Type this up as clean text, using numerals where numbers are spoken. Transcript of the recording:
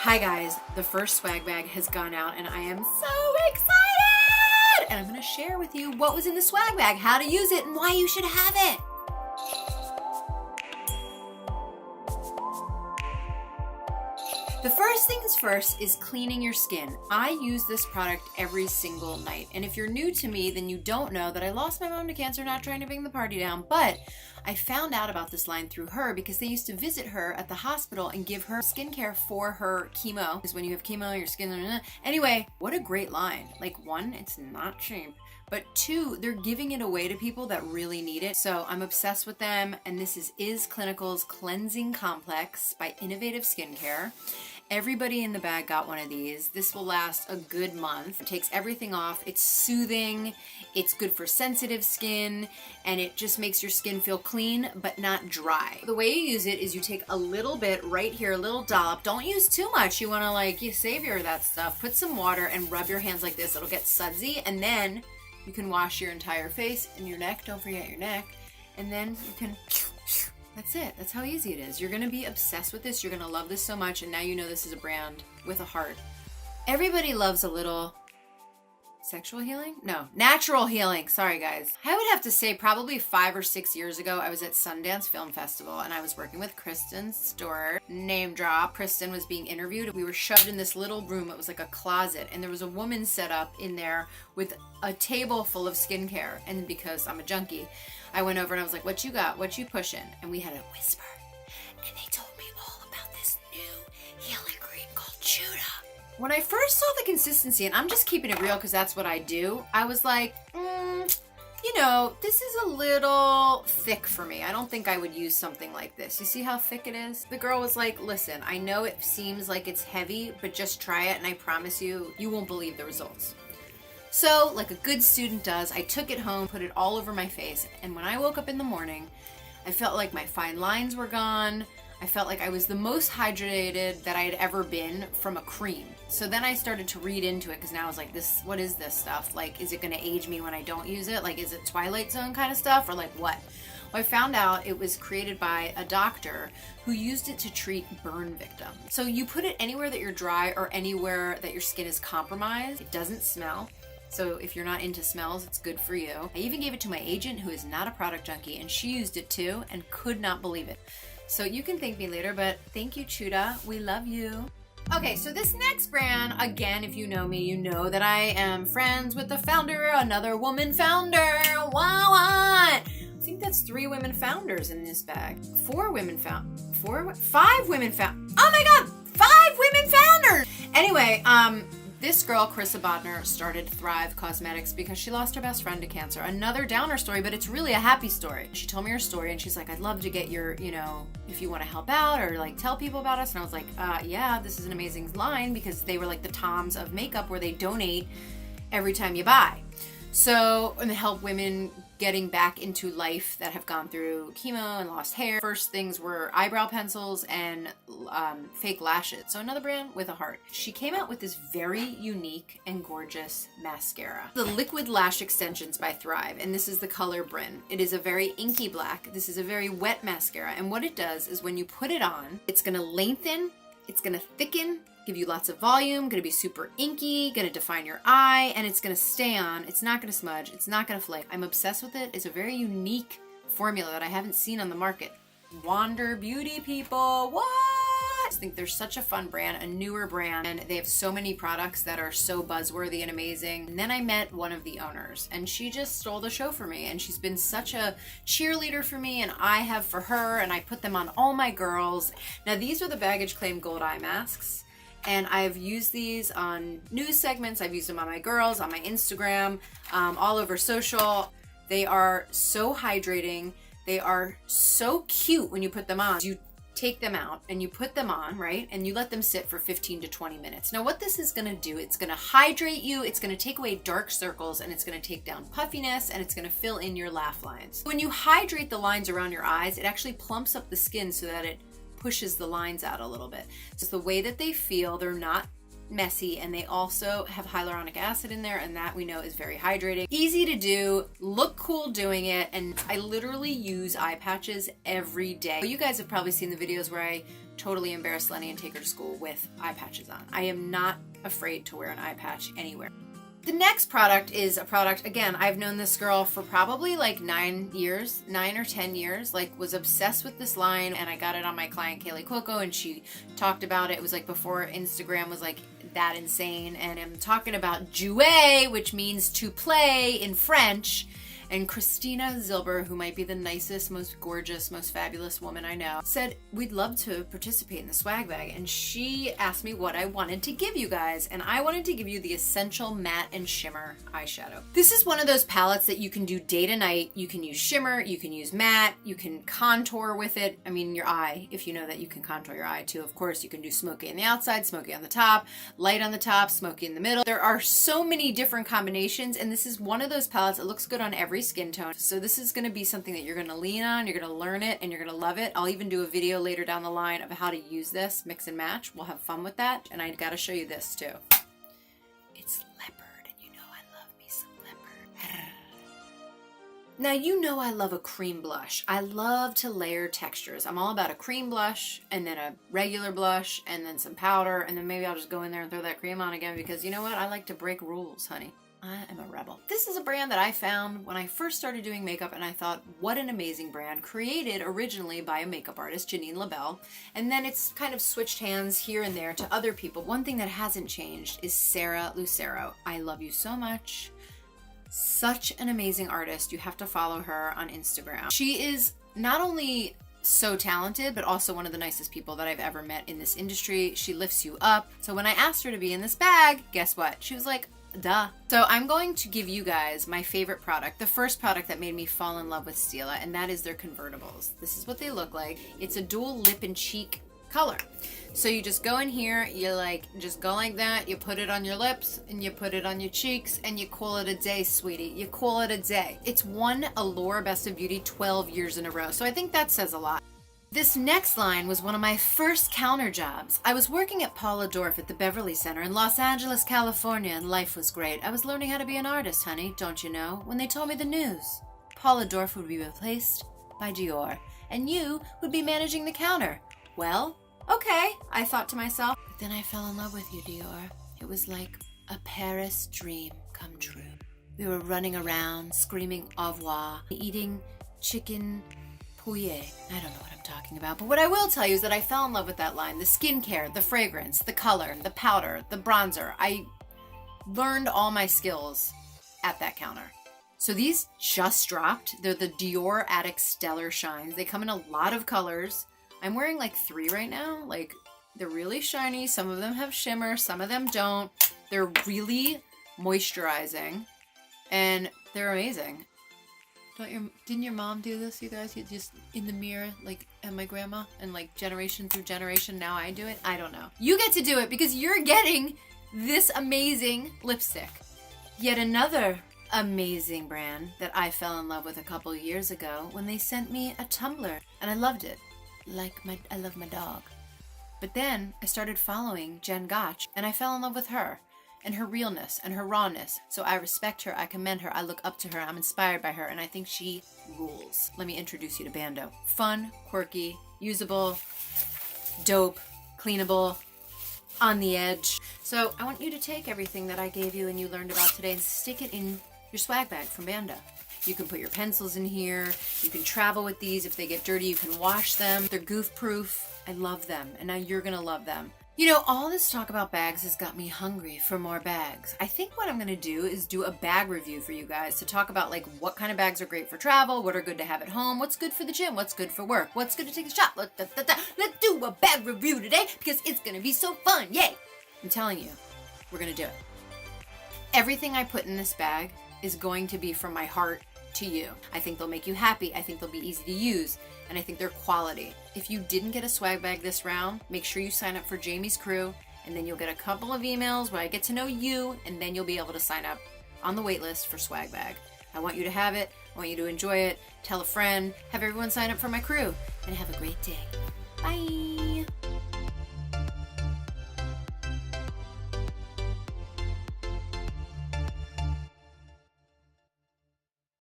Hi guys, the first swag bag has gone out and I am so excited! And I'm gonna share with you what was in the swag bag, how to use it, and why you should have it. The first things first is cleaning your skin. I use this product every single night. And if you're new to me, then you don't know that I lost my mom to cancer, not trying to bring the party down, but I found out about this line through her because they used to visit her at the hospital and give her skincare for her chemo. Because when you have chemo, your skin... Anyway, what a great line. Like, one, it's not cheap. But two, they're giving it away to people that really need it. So I'm obsessed with them. And this is Clinical's Cleansing Complex by Innovative Skincare. Everybody in the bag got one of these. This will last a good month. It takes everything off. It's soothing. It's good for sensitive skin. And it just makes your skin feel clean, but not dry. The way you use it is you take a little bit right here, a little dollop. Don't use too much. You want to you savor that stuff. Put some water and rub your hands like this. It'll get sudsy. And then you can wash your entire face and your neck. Don't forget your neck. And then you can... That's it. That's how easy it is. You're going to be obsessed with this. You're going to love this so much. And now you know this is a brand with a heart. Everybody loves a little sexual healing? No, natural healing. Sorry, guys. I would have to say probably 5 or 6 years ago, I was at Sundance Film Festival and I was working with Kristen Stewart. Name drop. Kristen was being interviewed. We were shoved in this little room. It was like a closet. And there was a woman set up in there with a table full of skincare. And because I'm a junkie, I went over and I was like, what you got? What you pushing? And we had a whisper. And they told me all about this new healing cream called Chuda. When I first saw the consistency, and I'm just keeping it real because that's what I do, I was like, you know, this is a little thick for me. I don't think I would use something like this. You see how thick it is? The girl was like, listen, I know it seems like it's heavy, but just try it and I promise you, you won't believe the results. So, like a good student does, I took it home, put it all over my face, and when I woke up in the morning, I felt like my fine lines were gone. I felt like I was the most hydrated that I had ever been from a cream. So then I started to read into it because now I was like, what is this stuff? Like, is it going to age me when I don't use it? Like, is it Twilight Zone kind of stuff or like what? Well, I found out it was created by a doctor who used it to treat burn victims. So you put it anywhere that you're dry or anywhere that your skin is compromised. It doesn't smell. So if you're not into smells, it's good for you. I even gave it to my agent who is not a product junkie and she used it too and could not believe it. So you can thank me later, but thank you, Chuda. We love you. Okay, so this next brand, again, if you know me, you know that I am friends with the founder, another woman founder. What? I think that's 3 women founders in this bag. 5 women found. Oh my God, 5 women founders. Anyway, this girl, Krista Bodner, started Thrive Cosmetics because she lost her best friend to cancer. Another downer story, but it's really a happy story. She told me her story and she's like, I'd love to get your, if you want to help out or like tell people about us. And I was like, yeah, this is an amazing line because they were like the Toms of makeup where they donate every time you buy. So, and help women getting back into life that have gone through chemo and lost hair. First things were eyebrow pencils and fake lashes. So another brand with a heart. She came out with this very unique and gorgeous mascara. The Liquid Lash Extensions by Thrive, and this is the color Bryn. It is a very inky black. This is a very wet mascara, and what it does is when you put it on, it's gonna lengthen, it's gonna thicken, give you lots of volume, gonna be super inky, gonna define your eye, and it's gonna stay on. It's not gonna smudge, it's not gonna flake. I'm obsessed with it. It's a very unique formula that I haven't seen on the market. Wander Beauty, people, what? I just think they're such a fun brand, a newer brand, and they have so many products that are so buzzworthy and amazing. And then I met one of the owners, and she just stole the show for me, and she's been such a cheerleader for me, and I have for her, and I put them on all my girls. Now, these are the Baggage Claim Gold Eye Masks. And I've used these on news segments. I've used them on my girls, on my Instagram, all over social. They are so hydrating. They are so cute when you put them on. You take them out and you put them on, right? And you let them sit for 15 to 20 minutes. Now what this is gonna do, it's gonna hydrate you, it's gonna take away dark circles, and it's gonna take down puffiness, and it's gonna fill in your laugh lines. When you hydrate the lines around your eyes, it actually plumps up the skin so that it pushes the lines out a little bit. So the way that they feel, they're not messy, and they also have hyaluronic acid in there, and that we know is very hydrating. Easy to do, look cool doing it, and I literally use eye patches every day. You guys have probably seen the videos where I totally embarrass Lenny and take her to school with eye patches on. I am not afraid to wear an eye patch anywhere. The next product is a product, again, I've known this girl for probably like 9 or 10 years, like was obsessed with this line, and I got it on my client Kaylee Cuoco, and she talked about it. It was like before Instagram was like that insane, and I'm talking about Jouer, which means to play in French. And Christina Zilber, who might be the nicest, most gorgeous, most fabulous woman I know, said, we'd love to participate in the swag bag. And she asked me what I wanted to give you guys. And I wanted to give you the Essential Matte and Shimmer eyeshadow. This is one of those palettes that you can do day to night. You can use shimmer, you can use matte, you can contour with it. I mean, your eye, if you know that you can contour your eye too. Of course, you can do smoky on the outside, smoky on the top, light on the top, smoky in the middle. There are so many different combinations, and this is one of those palettes that looks good on every skin tone. So this is going to be something that you're going to lean on, you're going to learn it, and you're going to love it. I'll even do a video later down the line of how to use this, mix and match. We'll have fun with that. And I got to show you this too. It's leopard, and you know I love me some leopard. Now you know I love a cream blush. I love to layer textures. I'm all about a cream blush, and then a regular blush, and then some powder, and then maybe I'll just go in there and throw that cream on again, because you know what? I like to break rules, honey. I am a rebel. This is a brand that I found when I first started doing makeup, and I thought, what an amazing brand, created originally by a makeup artist, Janine LaBelle, and then it's kind of switched hands here and there to other people. One thing that hasn't changed is Sarah Lucero. I love you so much. Such an amazing artist. You have to follow her on Instagram. She is not only so talented, but also one of the nicest people that I've ever met in this industry. She lifts you up. So when I asked her to be in this bag, guess what? She was like, duh. So I'm going to give you guys my favorite product, the first product that made me fall in love with Stila, and that is their convertibles. This is what they look like. It's a dual lip and cheek color. So you just go in here, you like, just go like that, you put it on your lips, and you put it on your cheeks, and you call it a day, sweetie. You call it a day. It's won Allure Best of Beauty 12 years in a row, so I think that says a lot. This next line was one of my first counter jobs. I was working at Paula Dorff at the Beverly Center in Los Angeles, California, and life was great. I was learning how to be an artist, honey, don't you know, when they told me the news. Paula Dorff would be replaced by Dior, and you would be managing the counter. Well, okay, I thought to myself. But then I fell in love with you, Dior. It was like a Paris dream come true. We were running around, screaming au revoir, eating chicken pouillet. I don't know what I'm talking about, but what I will tell you is that I fell in love with that line. The skincare, the fragrance, the color, the powder, the bronzer. I learned all my skills at that counter. So these just dropped. They're the Dior Addict Stellar Shines. They come in a lot of colors. I'm wearing like 3 right now. Like, they're really shiny. Some of them have shimmer, some of them don't. They're really moisturizing, and they're amazing. Didn't your mom do this, you guys? You just in the mirror, like, and my grandma, and like generation through generation, now I do it? I don't know. You get to do it because you're getting this amazing lipstick. Yet another amazing brand that I fell in love with a couple years ago when they sent me a tumbler, and I loved it. I love my dog. But then I started following Jen Gotch, and I fell in love with her and her realness and her rawness. So I respect her, I commend her, I look up to her, I'm inspired by her, and I think she rules. Let me introduce you to Ban.do. Fun, quirky, usable, dope, cleanable, on the edge. So I want you to take everything that I gave you and you learned about today and stick it in your swag bag from Ban.do. You can put your pencils in here, you can travel with these. If they get dirty, you can wash them. They're goof proof. I love them, and now you're gonna love them. You know, all this talk about bags has got me hungry for more bags. I think what I'm going to do is do a bag review for you guys to talk about, like, what kind of bags are great for travel, what are good to have at home, what's good for the gym, what's good for work, what's good to take a shot. Let's do a bag review today because it's going to be so fun. Yay! I'm telling you, we're going to do it. Everything I put in this bag is going to be from my heart to you. I think they'll make you happy. I think they'll be easy to use. And I think they're quality. If you didn't get a swag bag this round, make sure you sign up for Jamie's crew, and then you'll get a couple of emails where I get to know you, and then you'll be able to sign up on the wait list for swag bag. I want you to have it. I want you to enjoy it. Tell a friend. Have everyone sign up for my crew. And have a great day. Bye.